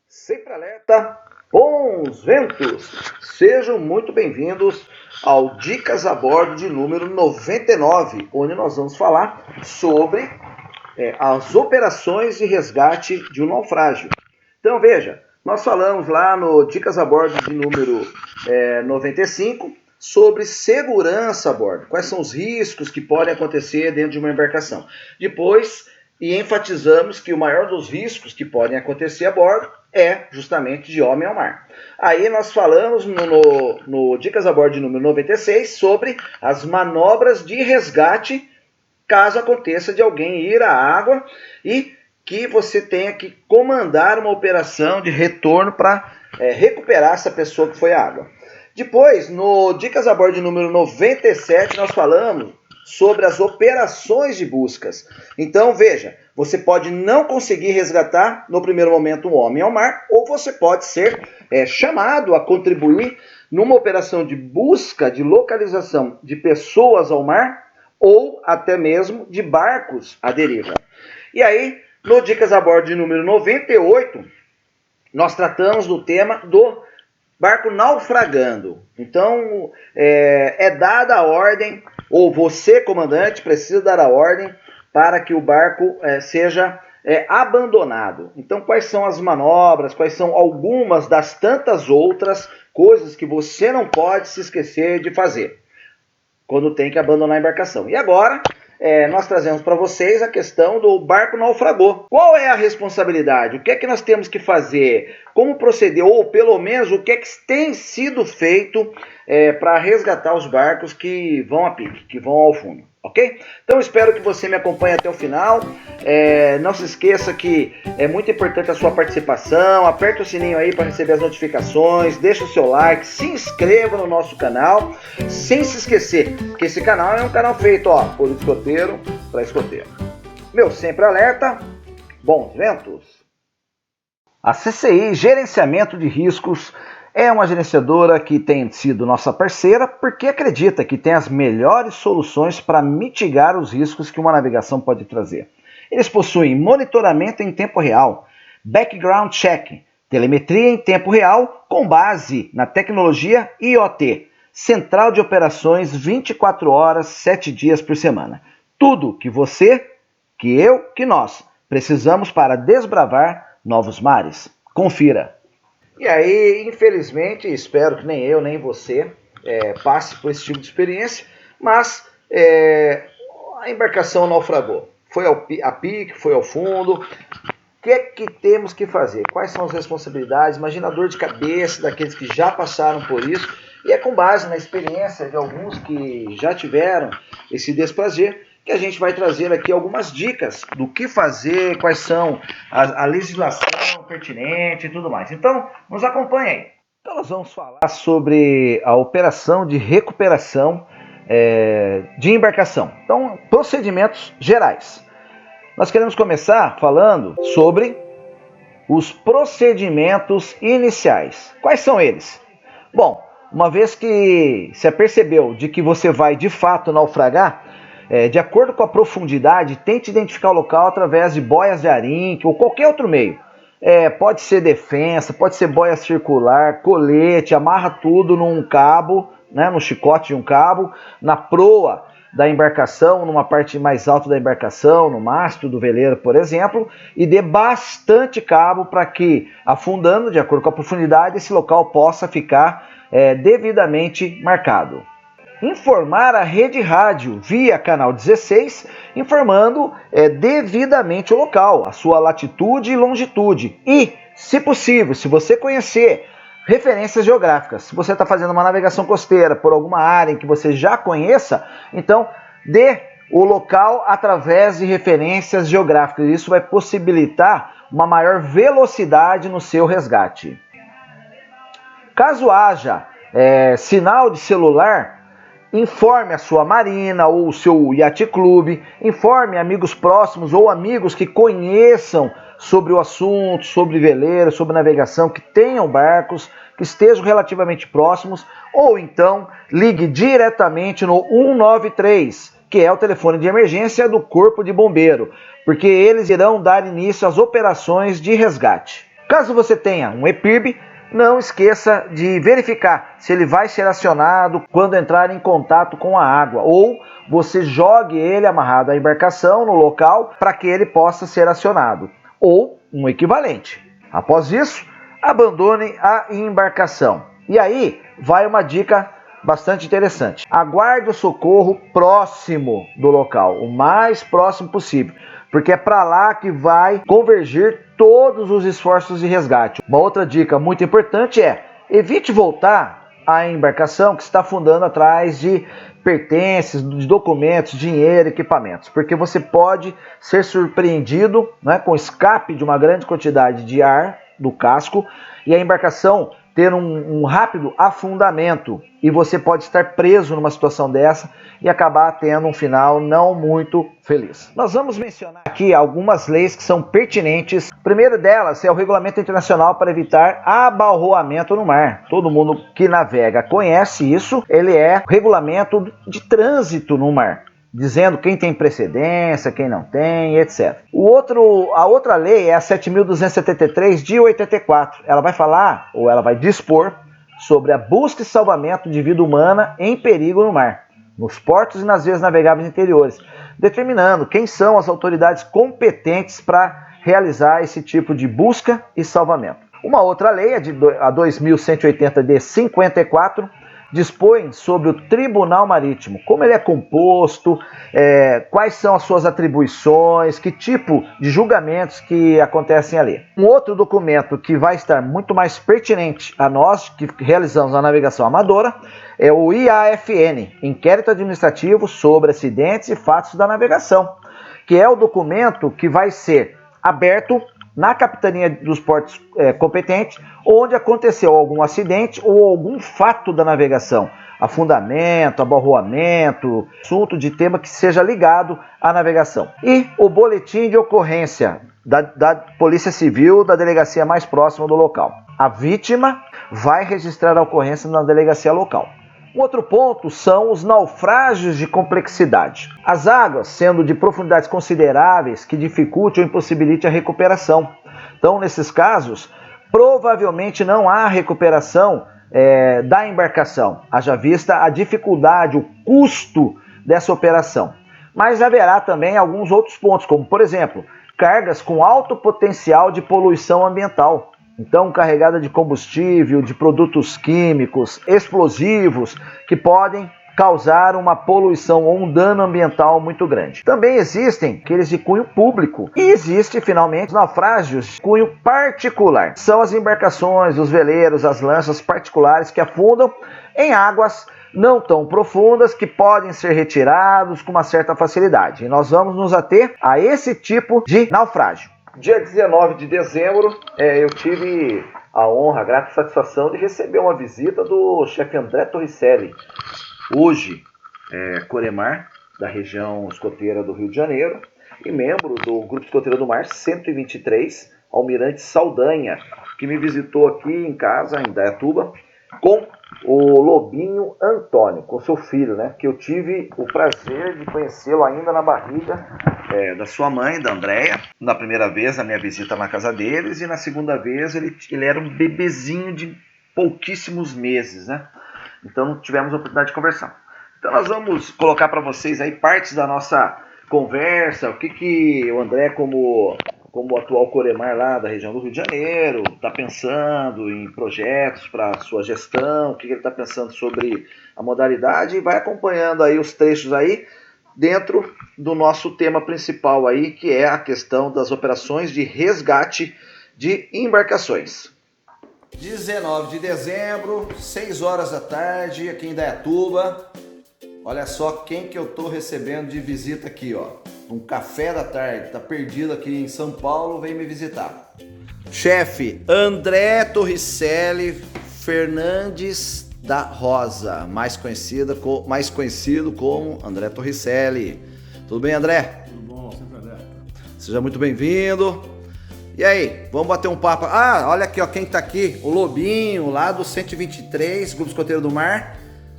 Sempre alerta, bons ventos! Sejam muito bem-vindos ao Dicas a Bordo de número 99, onde nós vamos falar sobre as operações de resgate de um naufrágio. Então veja, nós falamos lá no Dicas a Bordo de número 95 sobre segurança a bordo, quais são os riscos que podem acontecer dentro de uma embarcação. Depois, enfatizamos que o maior dos riscos que podem acontecer a bordo é justamente de homem ao mar. Aí nós falamos no Dicas a Bordo de número 96 sobre as manobras de resgate caso aconteça de alguém ir à água e que você tenha que comandar uma operação de retorno para recuperar essa pessoa que foi à água. Depois, no Dicas a Bordo de número 97, nós falamos sobre as operações de buscas. Então, veja, você pode não conseguir resgatar no primeiro momento um homem ao mar, ou você pode ser chamado a contribuir numa operação de busca, de localização de pessoas ao mar, ou até mesmo de barcos à deriva. E aí, no Dicas a Bordo de número 98, nós tratamos do tema do barco naufragando. Então, é dada a ordem, ou você, comandante, precisa dar a ordem para que o barco seja abandonado. Então, quais são as manobras, quais são algumas das tantas outras coisas que você não pode se esquecer de fazer quando tem que abandonar a embarcação. E agora, nós trazemos para vocês a questão do barco naufragou. Qual é a responsabilidade? O que é que nós temos que fazer? Como proceder? Ou pelo menos o que é que tem sido feito para resgatar os barcos que vão a pique, que vão ao fundo. Ok? Então espero que você me acompanhe até o final. Não se esqueça que é muito importante a sua participação. Aperte o sininho aí para receber as notificações. Deixe o seu like, se inscreva no nosso canal. Sem se esquecer que esse canal é um canal feito por escoteiro para escoteiro. Meu sempre alerta, bons ventos! A CCI Gerenciamento de Riscos é uma gerenciadora que tem sido nossa parceira porque acredita que tem as melhores soluções para mitigar os riscos que uma navegação pode trazer. Eles possuem monitoramento em tempo real, background check, telemetria em tempo real com base na tecnologia IoT, central de operações 24 horas, 7 dias por semana. Tudo que você, que eu, que nós precisamos para desbravar novos mares. Confira! E aí, infelizmente, espero que nem eu, nem você passe por esse tipo de experiência, mas a embarcação naufragou. Foi a pique, foi ao fundo. O que é que temos que fazer? Quais são as responsabilidades? Imagina a dor de cabeça daqueles que já passaram por isso. E é com base na experiência de alguns que já tiveram esse desprazer que a gente vai trazer aqui algumas dicas do que fazer, quais são a legislação pertinente e tudo mais. Então, nos acompanhe aí. Então, nós vamos falar sobre a operação de recuperação de embarcação. Então, procedimentos gerais. Nós queremos começar falando sobre os procedimentos iniciais. Quais são eles? Bom, uma vez que se apercebeu de que você vai de fato naufragar, de acordo com a profundidade, tente identificar o local através de boias de arinque ou qualquer outro meio. Pode ser defensa, pode ser boia circular, colete, amarra tudo num cabo, no chicote de um cabo, na proa da embarcação, numa parte mais alta da embarcação, no mastro do veleiro, por exemplo, e dê bastante cabo para que, afundando de acordo com a profundidade, esse local possa ficar devidamente marcado. Informar a rede rádio via canal 16, informando devidamente o local, a sua latitude e longitude. E, se possível, se você conhecer referências geográficas. Se você está fazendo uma navegação costeira por alguma área em que você já conheça, então dê o local através de referências geográficas. Isso vai possibilitar uma maior velocidade no seu resgate. Caso haja sinal de celular, informe a sua marina ou o seu iate clube, informe amigos próximos ou amigos que conheçam sobre o assunto, sobre veleiro, sobre navegação, que tenham barcos, que estejam relativamente próximos, ou então ligue diretamente no 193, que é o telefone de emergência do Corpo de Bombeiro, porque eles irão dar início às operações de resgate. Caso você tenha um EPIRB, não esqueça de verificar se ele vai ser acionado quando entrar em contato com a água, ou você jogue ele amarrado à embarcação no local para que ele possa ser acionado, ou um equivalente. Após isso, abandone a embarcação. E aí vai uma dica bastante interessante. Aguarde o socorro próximo do local, o mais próximo possível, porque é para lá que vai convergir todos os esforços de resgate. Uma outra dica muito importante é: evite voltar à embarcação que está afundando atrás de pertences, de documentos, dinheiro, equipamentos, porque você pode ser surpreendido, né, com escape de uma grande quantidade de ar do casco e a embarcação ter um rápido afundamento, e você pode estar preso numa situação dessa e acabar tendo um final não muito feliz. Nós vamos mencionar aqui algumas leis que são pertinentes. A primeira delas é o Regulamento Internacional para evitar abalroamento no mar. Todo mundo que navega conhece isso. Ele é o regulamento de trânsito no mar, dizendo quem tem precedência, quem não tem, etc. A outra lei é a 7.273 de 84. Ela vai falar, ou ela vai dispor, sobre a busca e salvamento de vida humana em perigo no mar, nos portos e nas vias navegáveis interiores, determinando quem são as autoridades competentes para realizar esse tipo de busca e salvamento. Uma outra lei, a 2.180 de 54, dispõe sobre o Tribunal Marítimo, como ele é composto, quais são as suas atribuições, que tipo de julgamentos que acontecem ali. Um outro documento que vai estar muito mais pertinente a nós, que realizamos a navegação amadora, é o IAFN, Inquérito Administrativo sobre Acidentes e Fatos da Navegação, que é o documento que vai ser aberto na capitania dos portos competentes, onde aconteceu algum acidente ou algum fato da navegação, afundamento, abalroamento, assunto de tema que seja ligado à navegação. E o boletim de ocorrência da Polícia Civil, da delegacia mais próxima do local. A vítima vai registrar a ocorrência na delegacia local. Um outro ponto são os naufrágios de complexidade. As águas sendo de profundidades consideráveis que dificulte ou impossibilite a recuperação. Então, nesses casos, provavelmente não há recuperação da embarcação, haja vista a dificuldade, o custo dessa operação. Mas haverá também alguns outros pontos, como, por exemplo, cargas com alto potencial de poluição ambiental. Então, carregada de combustível, de produtos químicos, explosivos, que podem causar uma poluição ou um dano ambiental muito grande. Também existem aqueles de cunho público. E existe, finalmente, naufrágios de cunho particular. São as embarcações, os veleiros, as lanchas particulares que afundam em águas não tão profundas, que podem ser retirados com uma certa facilidade. E nós vamos nos ater a esse tipo de naufrágio. Dia 19 de dezembro, eu tive a honra, a grata satisfação de receber uma visita do chefe André Torricelli, hoje Coremar, da região escoteira do Rio de Janeiro, e membro do Grupo Escoteiro do Mar 123, Almirante Saldanha, que me visitou aqui em casa, em Indaiatuba, com o Lobinho Antônio, com seu filho, né? Que eu tive o prazer de conhecê-lo ainda na barriga da sua mãe, da Andréia. Na primeira vez, a minha visita na casa deles, e na segunda vez ele era um bebezinho de pouquíssimos meses, né? Então não tivemos a oportunidade de conversar. Então nós vamos colocar para vocês aí partes da nossa conversa, o que o André, como atual Coremar lá da região do Rio de Janeiro, está pensando em projetos para sua gestão, o que ele está pensando sobre a modalidade, e vai acompanhando aí os trechos aí dentro do nosso tema principal aí, que é a questão das operações de resgate de embarcações. 19 de dezembro, 6 horas da tarde, aqui em Indaiatuba. Olha só quem que eu tô recebendo de visita aqui, ó. Um café da tarde, tá perdido aqui em São Paulo, vem me visitar. Chefe André Torricelli Fernandes da Rosa, mais conhecido como André Torricelli. Tudo bem, André? Tudo bom, sempre alerta. Seja muito bem-vindo. E aí, vamos bater um papo. Ah, olha aqui, ó, quem tá aqui, o Lobinho, lá do 123, Grupo Escoteiro do Mar,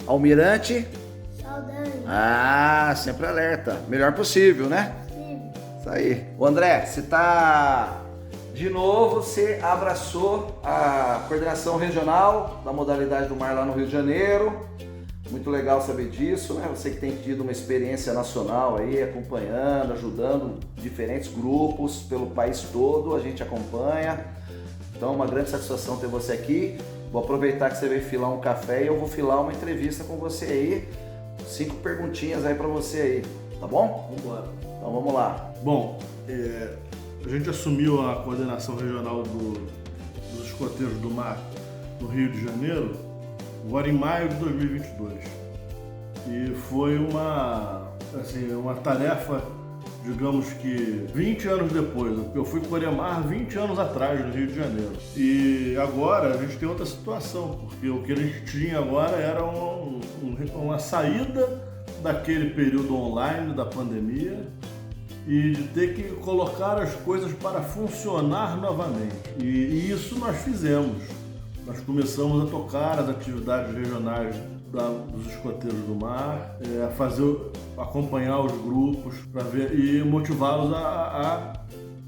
Almirante. Saudade. Ah, sempre alerta. Melhor possível, né? Sim. Isso aí. O André, você tá... De novo, você abraçou a coordenação regional da modalidade do mar lá no Rio de Janeiro. Muito legal saber disso, né? Você que tem tido uma experiência nacional aí, acompanhando, ajudando diferentes grupos pelo país todo, a gente acompanha. Então, uma grande satisfação ter você aqui. Vou aproveitar que você veio filar um café e eu vou filar uma entrevista com você aí. 5 perguntinhas aí pra você aí, tá bom? Vamos embora. Então, vamos lá. Bom, a gente assumiu a coordenação regional dos escoteiros do mar no Rio de Janeiro agora em maio de 2022. E foi uma tarefa, digamos que 20 anos depois. Eu fui coordenar 20 anos atrás no Rio de Janeiro. E agora a gente tem outra situação, porque o que a gente tinha agora era uma saída daquele período online da pandemia e de ter que colocar as coisas para funcionar novamente. E isso nós fizemos. Nós começamos a tocar as atividades regionais dos escoteiros do mar, acompanhar os grupos para ver e motivá-los a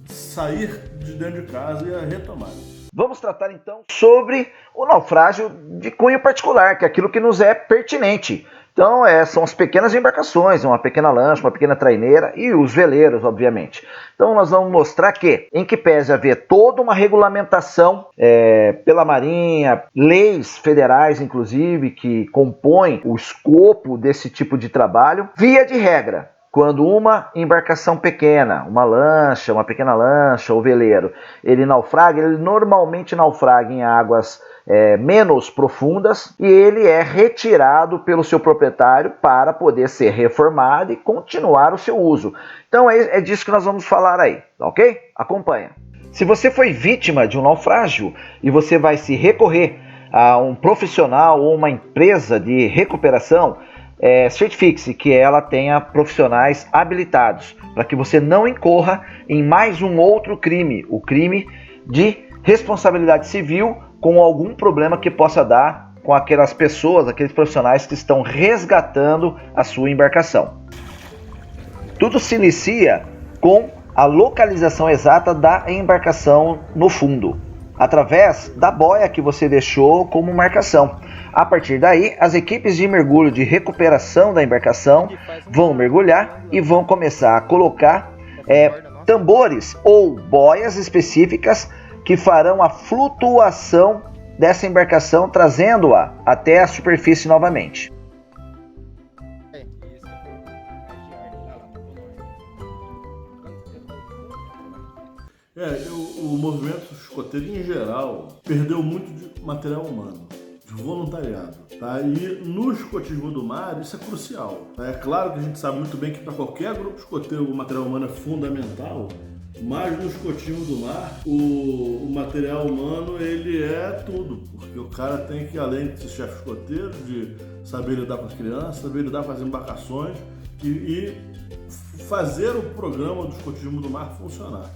sair de dentro de casa e a retomar. Vamos tratar então sobre o naufrágio de cunho particular, que é aquilo que nos é pertinente. Então, são as pequenas embarcações, uma pequena lancha, uma pequena traineira e os veleiros, obviamente. Então, nós vamos mostrar que, em que pese haver toda uma regulamentação pela Marinha, leis federais, inclusive, que compõem o escopo desse tipo de trabalho, via de regra, quando uma embarcação pequena, uma pequena lancha ou veleiro, ele naufraga, ele normalmente naufraga em águas menos profundas e ele é retirado pelo seu proprietário para poder ser reformado e continuar o seu uso. Então é disso que nós vamos falar aí, ok? Acompanha. Se você foi vítima de um naufrágio e você vai se recorrer a um profissional ou uma empresa de recuperação, certifique-se que ela tenha profissionais habilitados para que você não incorra em mais um outro crime, o crime de responsabilidade civil com algum problema que possa dar com aquelas pessoas, aqueles profissionais que estão resgatando a sua embarcação. Tudo se inicia com a localização exata da embarcação no fundo, através da boia que você deixou como marcação. A partir daí, as equipes de mergulho de recuperação da embarcação vão mergulhar e vão começar a colocar tambores ou boias específicas que farão a flutuação dessa embarcação, trazendo-a até a superfície novamente. O movimento escoteiro em geral perdeu muito de material humano, de voluntariado, tá? E no escotismo do mar isso é crucial, tá? É claro que a gente sabe muito bem que para qualquer grupo escoteiro o material humano é fundamental, mas no escotismo do mar o material humano ele é tudo, porque o cara tem que, além de ser chefe escoteiro, de saber lidar com as crianças, saber lidar com as embarcações e fazer o programa do escotismo do mar funcionar.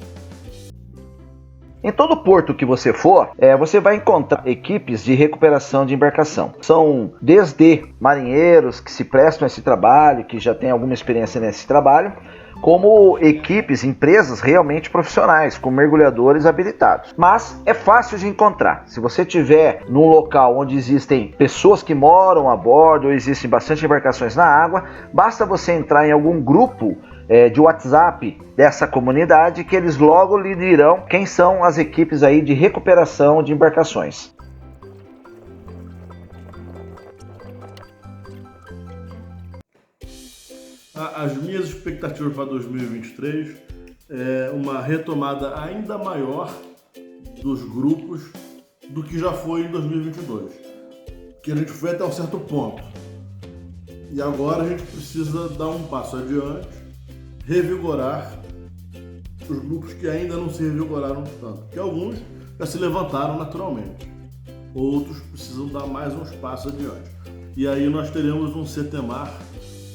Em todo porto que você for, você vai encontrar equipes de recuperação de embarcação. São desde marinheiros que se prestam a esse trabalho, que já têm alguma experiência nesse trabalho, como equipes, empresas realmente profissionais, com mergulhadores habilitados. Mas é fácil de encontrar. Se você estiver num local onde existem pessoas que moram a bordo, ou existem bastante embarcações na água, basta você entrar em algum grupo de WhatsApp dessa comunidade que eles logo lhe dirão quem são as equipes aí de recuperação de embarcações. As minhas expectativas para 2023 é uma retomada ainda maior dos grupos do que já foi em 2022, que a gente foi até um certo ponto. E agora a gente precisa dar um passo adiante, revigorar os grupos que ainda não se revigoraram tanto, que alguns já se levantaram naturalmente, outros precisam dar mais uns passos adiante. E aí nós teremos um CETEMAR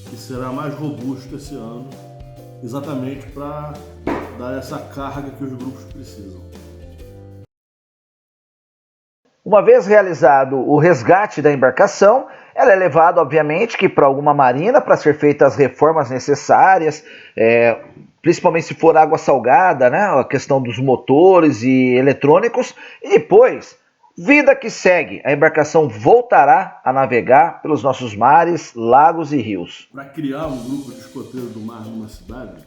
que será mais robusto esse ano, exatamente para dar essa carga que os grupos precisam. Uma vez realizado o resgate da embarcação, ela é levada, obviamente, que para alguma marina para ser feitas as reformas necessárias, principalmente se for água salgada, né? A questão dos motores e eletrônicos, e depois, vida que segue, a embarcação voltará a navegar pelos nossos mares, lagos e rios. Para criar um grupo de escoteiros do mar numa cidade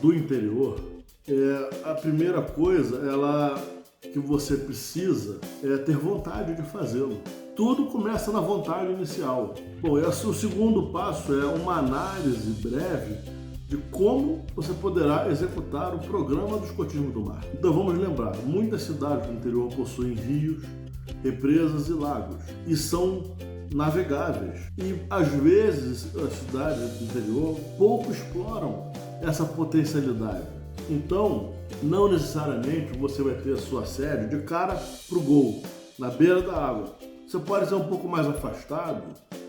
do interior, a primeira coisa que você precisa é ter vontade de fazê-lo. Tudo começa na vontade inicial. Bom, o segundo passo é uma análise breve de como você poderá executar o programa do escotismo do mar. Então vamos lembrar, muitas cidades do interior possuem rios, represas e lagos e são navegáveis. E às vezes as cidades do interior pouco exploram essa potencialidade. Então, não necessariamente você vai ter a sua sede de cara para o gol, na beira da água. Você pode ser um pouco mais afastado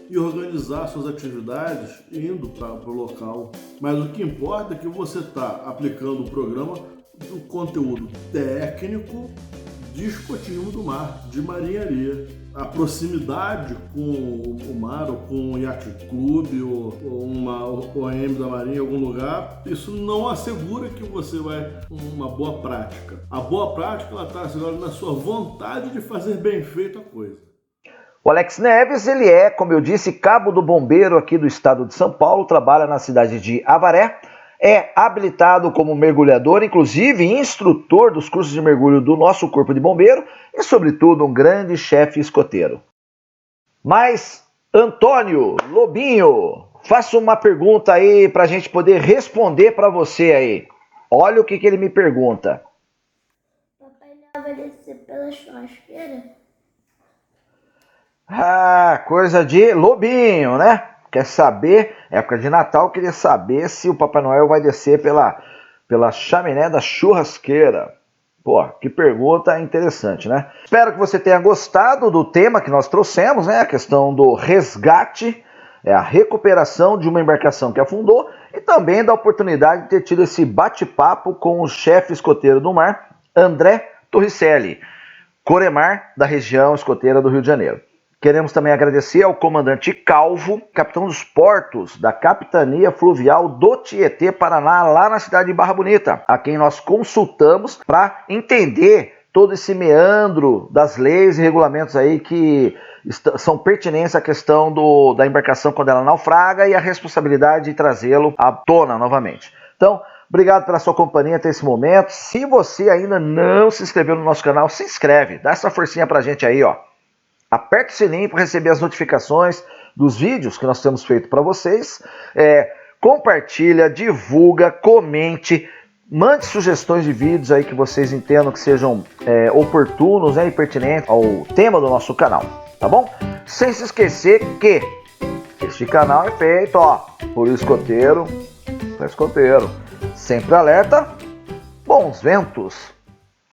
e organizar suas atividades indo para o local. Mas o que importa é que você está aplicando o programa do conteúdo técnico de escotismo do mar, de marinharia. A proximidade com o mar, ou com um yacht clube, ou uma OM da marinha em algum lugar, isso não assegura que você vai uma boa prática. A boa prática está assegurada na sua vontade de fazer bem feito a coisa. O Alex Neves, ele é, como eu disse, cabo do bombeiro aqui do estado de São Paulo, trabalha na cidade de Avaré, é habilitado como mergulhador, inclusive instrutor dos cursos de mergulho do nosso Corpo de Bombeiro e, sobretudo, um grande chefe escoteiro. Mas, Antônio Lobinho, faça uma pergunta aí para a gente poder responder para você aí. Olha o que ele me pergunta. Papai Noel vai descer pela churrasqueira? Ah, coisa de Lobinho, né? Quer saber, época de Natal, queria saber se o Papai Noel vai descer pela chaminé da churrasqueira. Pô, que pergunta interessante, né? Espero que você tenha gostado do tema que nós trouxemos, né? A questão do resgate, a recuperação de uma embarcação que afundou e também da oportunidade de ter tido esse bate-papo com o chefe escoteiro do mar, André Torricelli, Coremar, da região escoteira do Rio de Janeiro. Queremos também agradecer ao comandante Calvo, capitão dos portos da Capitania Fluvial do Tietê, Paraná, lá na cidade de Barra Bonita, a quem nós consultamos para entender todo esse meandro das leis e regulamentos aí que são pertinentes à questão da embarcação quando ela naufraga e a responsabilidade de trazê-lo à tona novamente. Então, obrigado pela sua companhia até esse momento. Se você ainda não se inscreveu no nosso canal, se inscreve, dá essa forcinha pra gente aí, ó. Aperta o sininho para receber as notificações dos vídeos que nós temos feito para vocês. Compartilha, divulga, comente, mande sugestões de vídeos aí que vocês entendam que sejam oportunos, né, e pertinentes ao tema do nosso canal, tá bom? Sem se esquecer que este canal é feito, ó, por escoteiro para escoteiro. Sempre alerta, bons ventos!